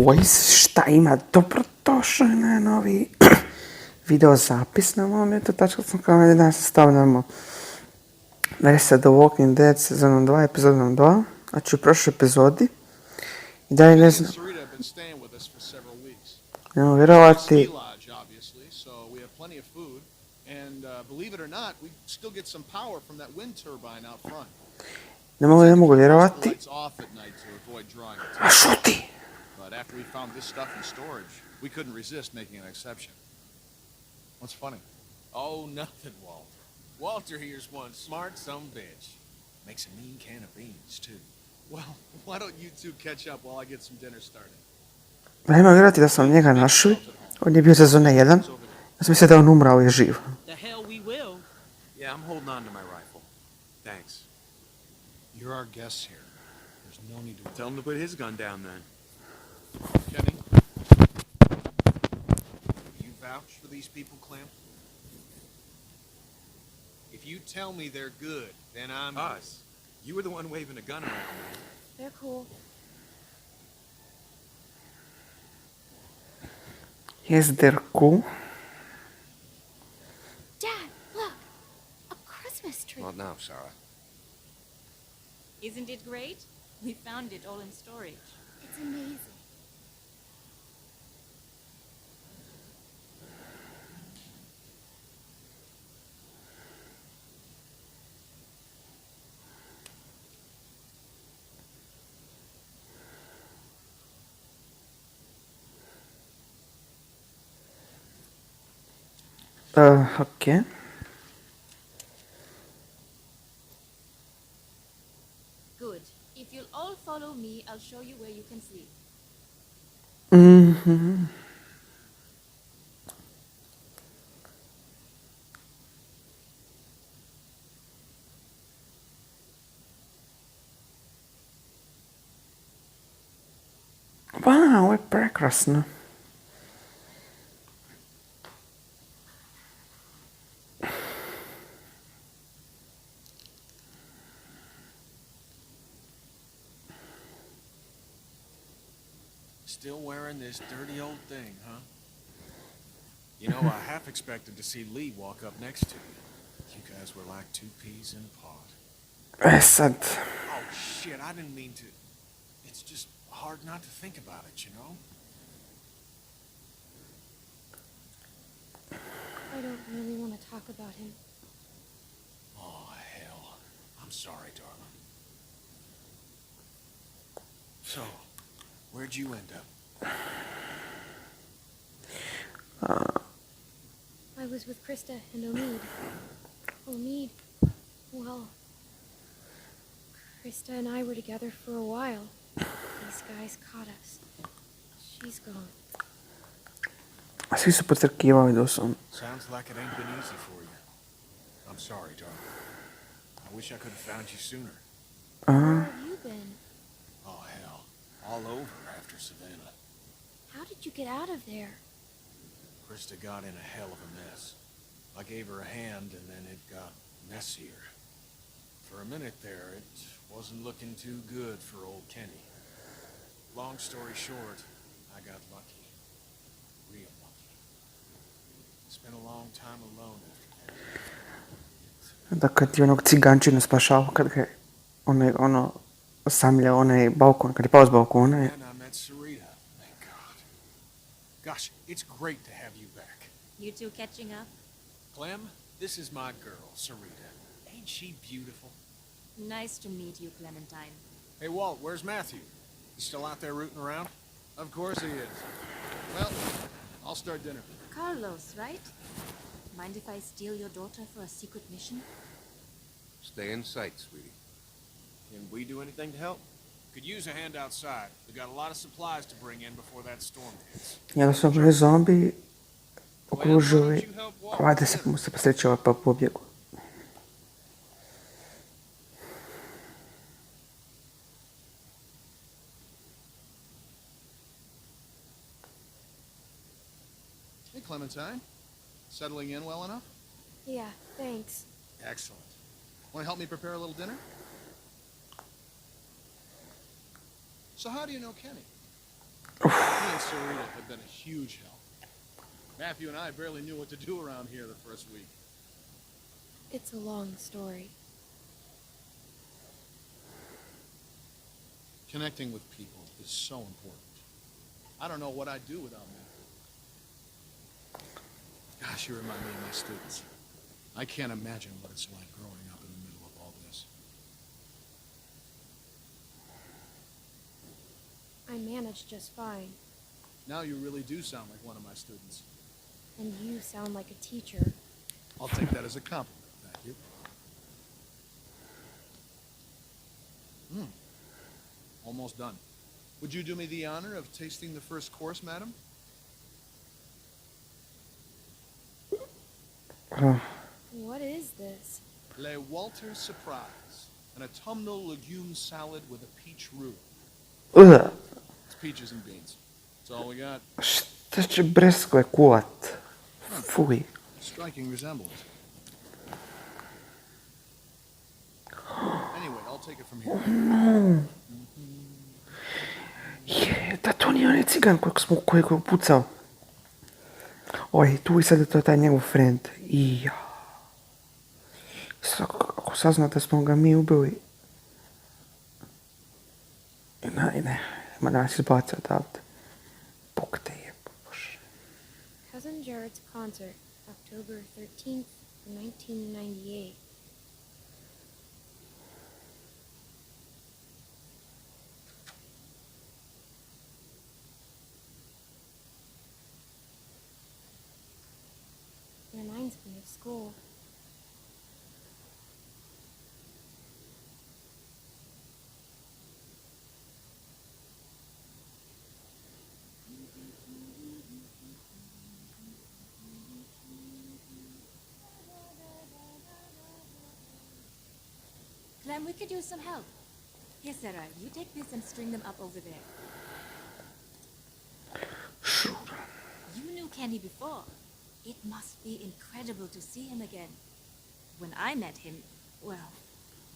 boys, šta ima? Dobrodošli na novi video zapis na mom YouTube kanalu. Danas stavljamo verzija The Walking Dead sezonom 2, epizodom 2. Znači u prošloj epizodi. I dalje ne znam. Nemo vjerovati. Ne mogu vjerovati. A šuti! But after we found this stuff in storage, we couldn't resist making an exception. What's funny? Oh, nothing, Walter. Walter here's one smart some bitch. Makes a mean can of beans, too. Well, why don't you two catch up while I get some dinner started? Nema vjerovati da sam njega našli. On je bio sezona 1. Ja sam mislio da on umrao i živ. The hell we will. Yeah, I'm holding on to my rifle. Thanks. You're our guests here. There's no need to... Tell him to put his gun down, then. Kenny? You vouch for these people, Clem? If you tell me they're good, then I'm... Us? You were the one waving a gun around, man. They're cool. Yes, they're cool. Dad, look! A Christmas tree. Well, now, Sarah. Isn't it great? We found it all in storage. It's amazing. Okay. Good. If you'll all follow me, I'll show you where you can sleep. Mm-hmm. Wow, ovo je prekrasno. Still wearing this dirty old thing, huh? You know, I half expected to see Lee walk up next to you. You guys were like two peas in a pod. Sad. Oh, shit, I didn't mean to... It's just hard not to think about it, you know? I don't really want to talk about him. Oh, hell. I'm sorry, darling. So, where'd you end up? I was with Krista and Omid. Omid, well, Krista and I were together for a while. These guys caught us. She's gone. A svi su potrkivali doslovno. Sounds like it ain't been easy for you. I'm sorry, darling. I wish I could have found you sooner. Where have you been? Oh, hell. All over after Savannah. How did you get out of there? Krista got in a hell of a mess. I gave her a hand, and then it got messier. For a minute there, it wasn't looking too good for old Kenny. Long story short, I got lucky. Real lucky. Spent a long time alone after that. Da kad je onog cigančina spašao, kad ga je osamljao onaj balkon, kad je pao s balkona. And I met Sarita, thank God. Gosh, it's great to have you back. You two catching up? Clem, this is my girl, Sarita. Ain't she beautiful? Nice to meet you, Clementine. Hey, Walt, where's Matthew? He's still out there rooting around? Of course he is. Well, I'll start dinner. Carlos, right? Mind if I steal your daughter for a secret mission? Stay in sight, sweetie. Can we do anything to help? Could use a hand outside. We got a lot of supplies to bring in before that storm hits. Jednostavno bili zombi okružili 20 mu se posrećava pa pobjegu. Hey, Clementine. Settling in well enough? Yeah, thanks. Excellent. Want to help me prepare a little dinner? So how do you know Kenny? He and Sarita have been a huge help. Matthew and I barely knew what to do around here the first week. It's a long story. Connecting with people is so important. I don't know what I'd do without Matthew. Gosh, you remind me of my students. I can't imagine what it's like growing up in the middle of all this. I managed just fine. Now you really do sound like one of my students. And you sound like a teacher. I'll take that as a compliment, Matthew. Almost done. Would you do me the honor of tasting the first course, madam? What is this? Le Walter Surprise. An autumnal legume salad with a peach roux. Ugh. It's peaches and beans. That's all we got. Šta će breskve kuvat? Fuj. Striking resemblance. Anyway, I'll take it from here. Da to nije onaj cigan kojeg je pucao. Oj, tu i sad je to taj njegov friend. Ija. Ako sazna da smo ga mi ubili. Ne, ma nas izbaca odavde. Bog te je, bože. Cousin Jared's concert, October 13th, 1998. Reminds me of school. Clem, we could use some help. Here, Sarah, you take this and string them up over there. Sure. You knew Kenny before. It must be incredible to see him again. When I met him, well,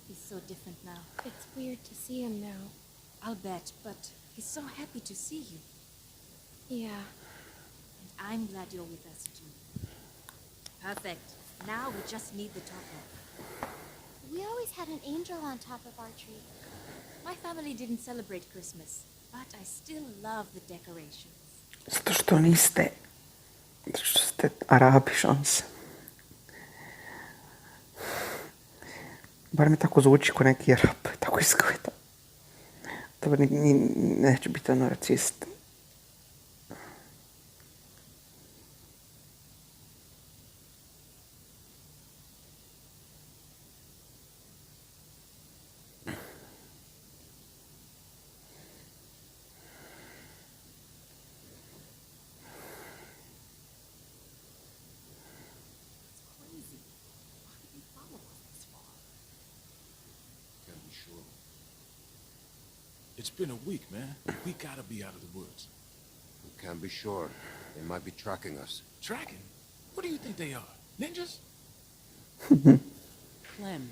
he's so different now. It's weird to see him now. I'll bet, but he's so happy to see you. Yeah. And I'm glad you're with us, too. Perfect. Now we just need the topper. We always had an angel on top of our tree. My family didn't celebrate Christmas, but I still love the decorations. Zato što niste... Zato što ste Arabi, šanse. Bar mi tako zvuči ko neki Arab, tako izgleda. Dobro, neće biti ono racist. Can't be sure. It's been a week, man. We gotta be out of the woods. We can't be sure. They might be tracking us. Tracking? What do you think they are? Ninjas? Clem,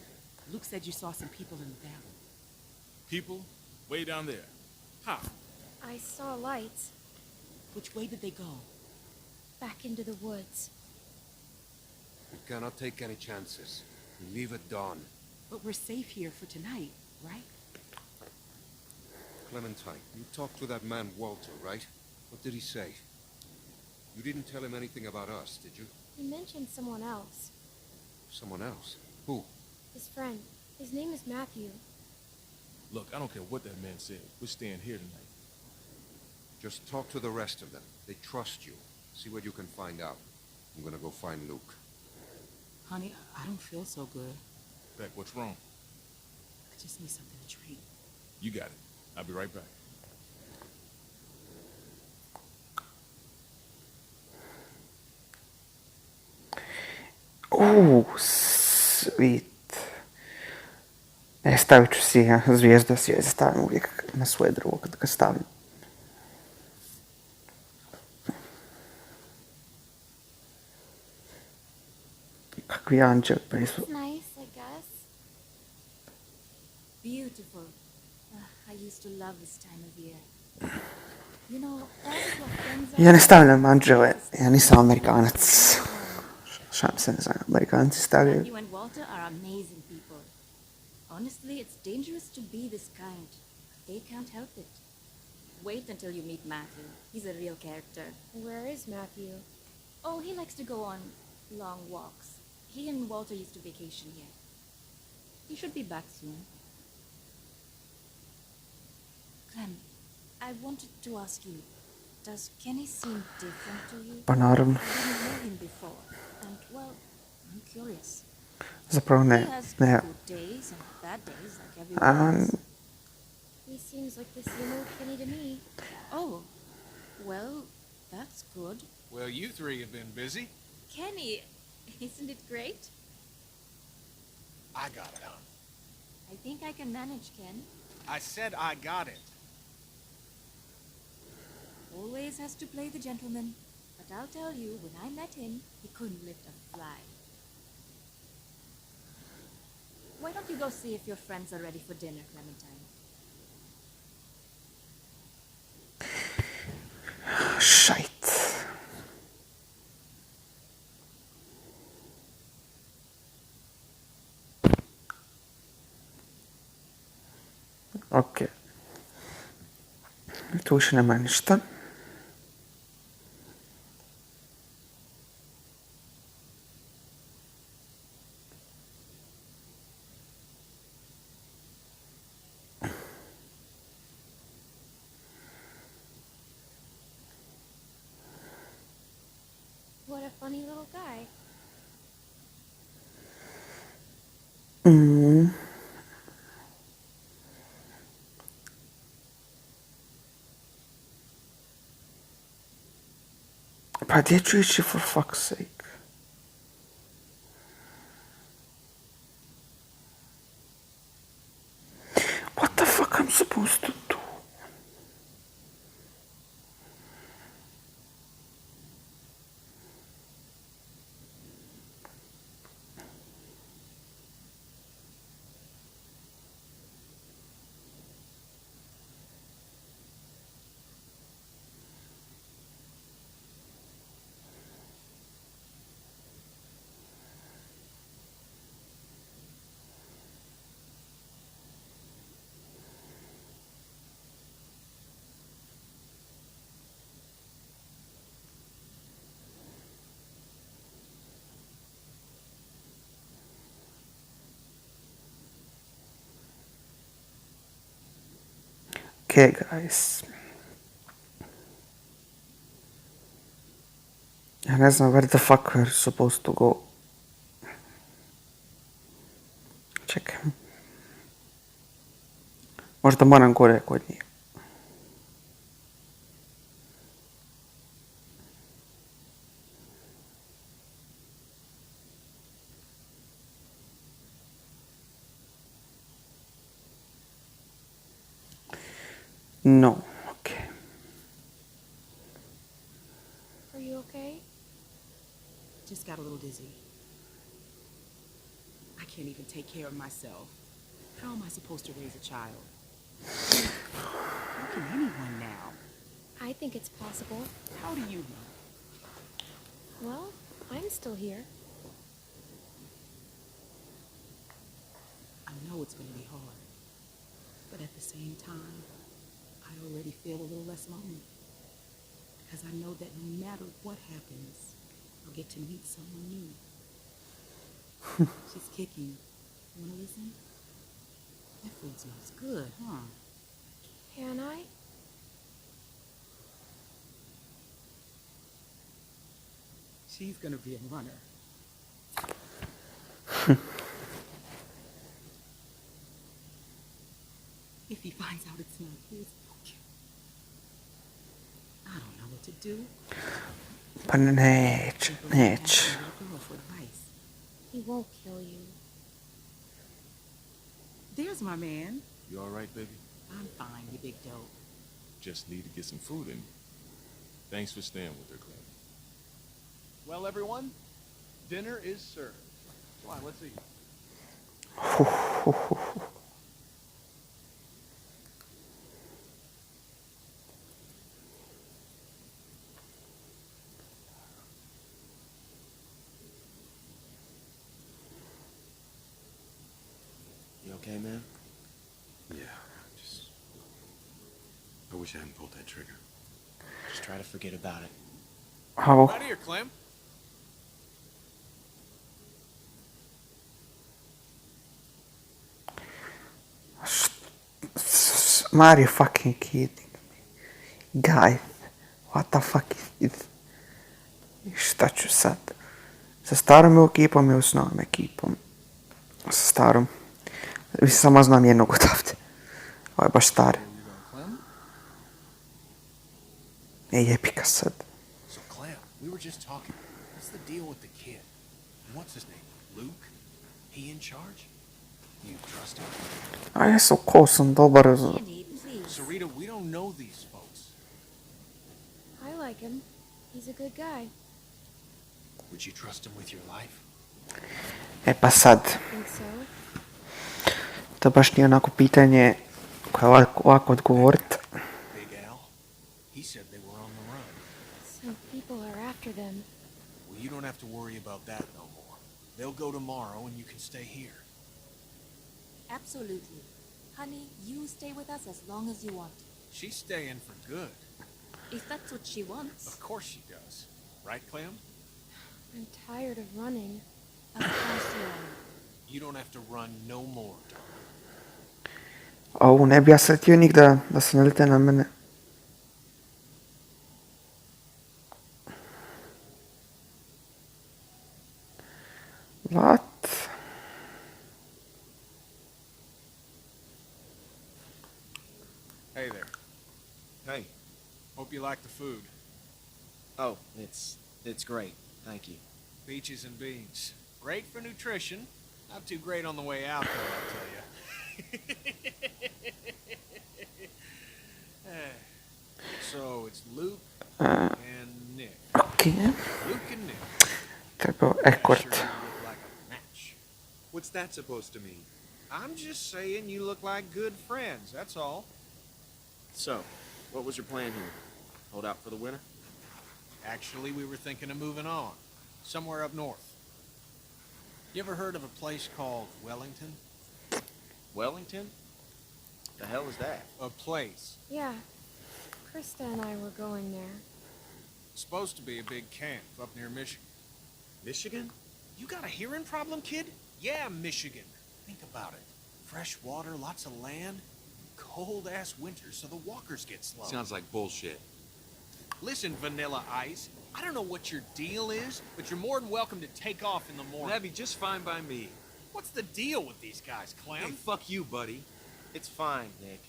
Luke said you saw some people in the valley. People? Way down there. How? I saw lights Which way did they go? back into the woods. We cannot take any chances. We leave at dawn. But we're safe here for tonight, right? Clementine, you talked to that man Walter, right? What did he say? You didn't tell him anything about us, did you? He mentioned someone else. Someone else? Who? His friend. His name is Matthew. Look, I don't care what that man said. We're staying here tonight. Just talk to the rest of them. They trust you. See what you can find out. I'm gonna go find Luke. Honey, I don't feel so good. Beck, what's wrong? I just need something to drink. You got it. I'll be right back. Sweet. Stavit ću si zvijezdu, ja stavim uvijek na svoje drvo kad ga stavim. Kakvi anđeli, pa nisu... It's nice, I guess. Beautiful. I used to love this time of year. You know, all of your friends Ja ne are stavljam anđele, ja nisam Amerikanac. Šalim se, ne znam, Amerikanci stavljaju. Matthew and Walter are amazing people. Honestly, it's dangerous to be this kind. They can't help it. Wait until you meet Matthew. He's a real character. Where is Matthew? Oh, he likes to go on long walks. He and Walter used to vacation here. He should be back soon. Clem, I wanted to ask you, does Kenny seem different to you? Pa naravno. I didn't know him before, and well, I'm curious. Zapravo He ne. has Ne. good days and bad days like everyone else. He seems like the same old Kenny to me. Oh, well, that's good. Well, you three have been busy. Kenny, isn't it great? I got it, huh? I think I can manage, Ken. I said I got it. Always has to play the gentleman. But I'll tell you, when I met him, he couldn't lift a fly. Why don't you go see if your friends are ready for dinner, Clementine? Šajt. Ok. Tu više nema ništa. What a funny little guy. Mm. Pa gdje ću ići, for fuck's sake? What the fuck I'm supposed to do? Okay, guys. Ja ne znam where the fuck we're supposed to go. Čekaj. Možda moram gore kod njih. No, okay. Are you okay? Just got a little dizzy. I can't even take care of myself. How am I supposed to raise a child? How can anyone now? I think it's possible. How do you know? Well, I'm still here. I know it's going to be hard. But at the same time, I already feel a little less lonely. Because I know that no matter what happens, I'll get to meet someone new. She's kicking. You want to listen? That food smells good, huh? Can I? She's going to be a runner. If he finds out it's not his, he'll kill me. I don't know what to do. Pa neće. Girl for advice. He won't kill you. There's my man. You all right, baby? I'm fine, you big dope. Just need to get some food in me. Thanks for staying with her, Clem. Well, everyone, dinner is served. Come on, let's eat. okay, man? Yeah, just... I wish I hadn't pulled that trigger. Just try to forget about it. Au. Right here, Clem. Are you fucking kidding me? Guys, what the fuck is this? I šta ću sad? Sa starom ekipom ili s novom ekipom? Sa starom. Vi samo znam jednog odavde. Ovo je baš stari. There you go, Clem. Ej, epika sad. So, Clem, we were just talking. What's the deal with the kid? What's his name? Luke? He in charge? You trust him? A jesu, ko sam dobar. Kenny, please. Sarita, we don't know these folks. I like him. He's a good guy. Would you trust him with your life? E pa sad, Think so? to baš nije onako pitanje koje je lako odgovorit. Big Al? He said they were on the run. Some people are after them. Well, you don't have to worry about that no more. They'll go tomorrow and you can stay here. Absolutely. Honey, you stay with us as long as you want. She's staying for good. If that's what she wants. Of course she does. Right, Clem? I'm tired of running. Of course you are. You don't have to run no more, darling. Au, ne bi ja sad htio njih da se nalite na mene. What? Hey there. Hey. Hope you like the food. Oh, it's great. Thank you. Peaches and beans. Great for nutrition. Not too great on the way out, though, I'll tell you. So, it's Luke and Nick. Ok. Luke and Nick. Trebao Sure ekort. you look like a match. What's that supposed to mean? I'm just saying you look like good friends, that's all. So, what was your plan here? Hold out for the winter? Actually, we were thinking of moving on. Somewhere up north. You ever heard of a place called Wellington? Wellington? The hell is that? A place. Yeah. Krista and I were going there. It's supposed to be a big camp up near Michigan. Michigan? You got a hearing problem, kid? Yeah, Michigan. Think about it. Fresh water, lots of land, cold-ass winters so the walkers get slow. Sounds like bullshit. Listen, Vanilla Ice, I don't know what your deal is, but you're more than welcome to take off in the morning. That'd be just fine by me. What's the deal with these guys, Clem? Hey, fuck you, buddy. It's fine, Nick.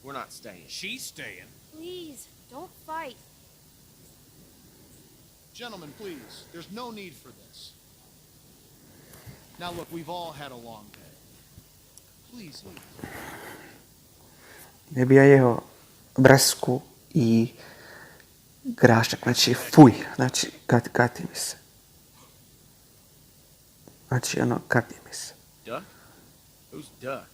We're not staying. She's staying. Please, don't fight. Gentlemen, please, there's no need for this. Now look, we've all had a long day. Please leave. Ne bi ja jeo bresku i grašak, znači fuj, znači gati mi se. Znači ono, gati mi se. Duck? Who's Duck?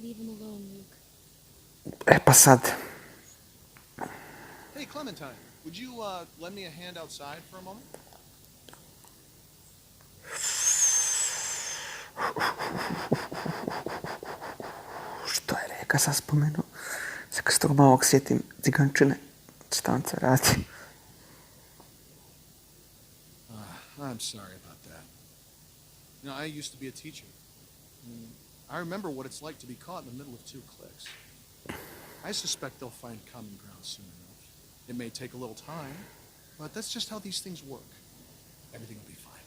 Leave him alone, Luke. E pa sad, Hey, Clementine, would you lend me a hand outside for a moment? što je reka sam spomenuo? Sad kad se tog malog sjetim cigančine, šta on se radi? I'm sorry about that. You know, I used to be a teacher. I remember what it's like to be caught in the middle of two cliques. I suspect they'll find common ground soon enough. It may take a little time, but that's just how these things work. Everything will be fine.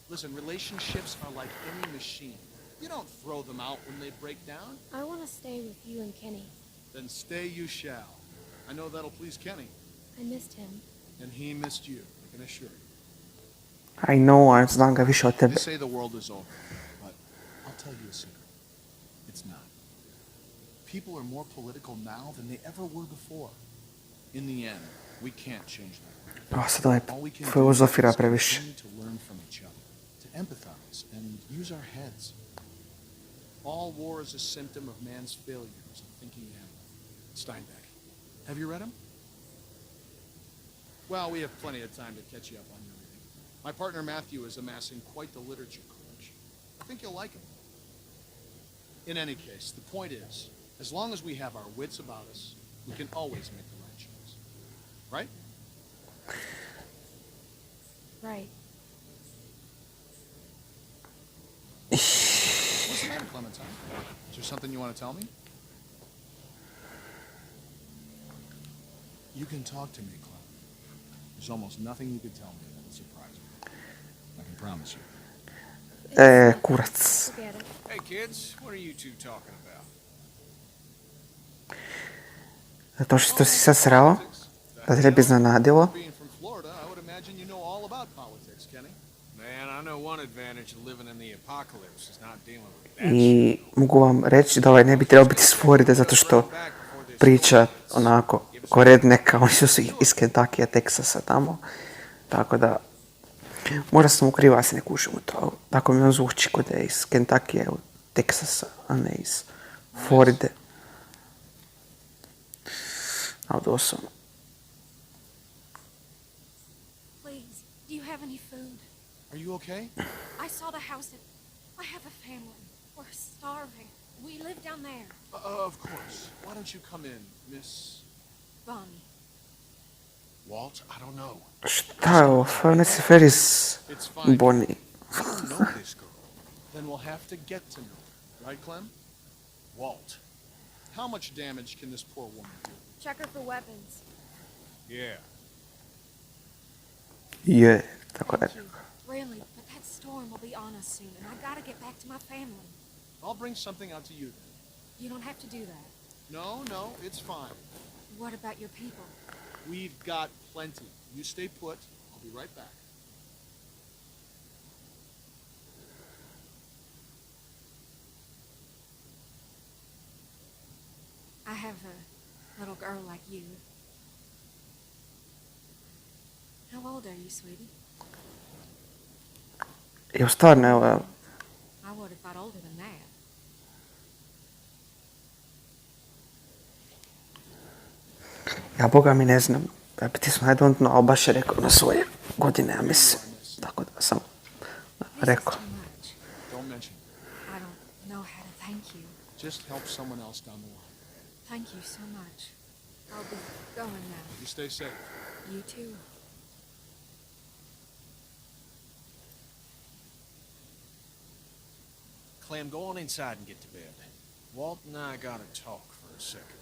Listen, relationships are like any machine. You don't throw them out when they break down. I want to stay with you and Kenny. Then stay you shall. I know that'll please Kenny, I missed him. and he missed you, I can assure you. I know, znam ga više od They tebe. say the world is over, but I'll tell you a secret. It's not. People are more political now than they ever were before. In the end, we can't change that. Ovo sad ovaj All we can do filozofira is previše. continue to learn from each other, to empathize and use our heads. All war is a symptom of man's failure as a thinking animal. Steinbeck. Have you read him? Well, we have plenty of time to catch you up on your reading. My partner Matthew is amassing quite the literature collection. I think you'll like him. In any case, the point is, as long as we have our wits about us, we can always make the right choice. Right? Right. What's the matter, Clementine? Is there something you want to tell me? You can talk to me, Clem. There's almost nothing you could tell me that will surprise me. I can promise you. Kurac. Forget it. Hey, kids, what are you two talking about? To što si sad srao, da te ne bi iznenadilo. Being from Florida, I would imagine you know all about politics, Kenny. Man, I know one advantage of living in the apocalypse is not dealing with that I mogu vam reći da ovaj ne bi trebao biti iz Floride zato što priča onako ko redneka, oni su iz Kentuckya, Teksasa tamo. Tako da, možda sam u krivo, ja se ne kušam u to, ali tako mi on zvuči kod je iz Kentuckya, u Teksasa, a ne iz Floride. Ali doslovno. Please, do you have any food? Are you okay? I saw the house and I have a family. We're starving. We live down there. Of course. Why don't you come in, Miss... Bonnie. Walt, I don't know. Šta je ovo? Furnace Ferris It's fine. Bonnie. I don't know this girl. Then we'll have to get to know her. Right, Clem? Walt. How much damage can this poor woman do? Check her for weapons. Yeah. Je, tako je. Thank you. Really, but that storm will be on us soon, and I gotta get back to my family. I'll bring something out to you then. You don't have to do that. No, it's fine. What about your people? We've got plenty. You stay put. I'll be right back. I have a little girl like you. How old are you, sweetie? Jo, stvarno, evo, I would have thought older than that. ja boga mi ne znam. Ja bi ti smo, I don't know, ali baš je rekao na svoje godine, ja mislim. Tako da sam rekao. This is too much. Don't mention it. I don't know how to thank you. Just help someone else down the line. Thank you so much. I'll be going now. You stay safe. You too. Clem, go on inside and get to bed. Walt and I gotta talk for a second.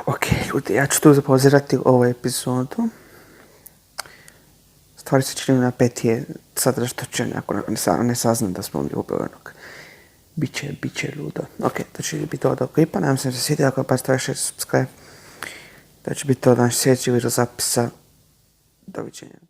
Ok, ljudi, ja ću tu zapauzirati ovu epizodu. Stvari se čini napetije, sad raštočenje, ako ne saznam da smo mi ubili onog. Biće ludo. Ok, to će biti to od klipa, nadam se da se svidio, ako pa stavite share, subscribe. To će biti to danas sljedeći video zapisa. Doviđenja.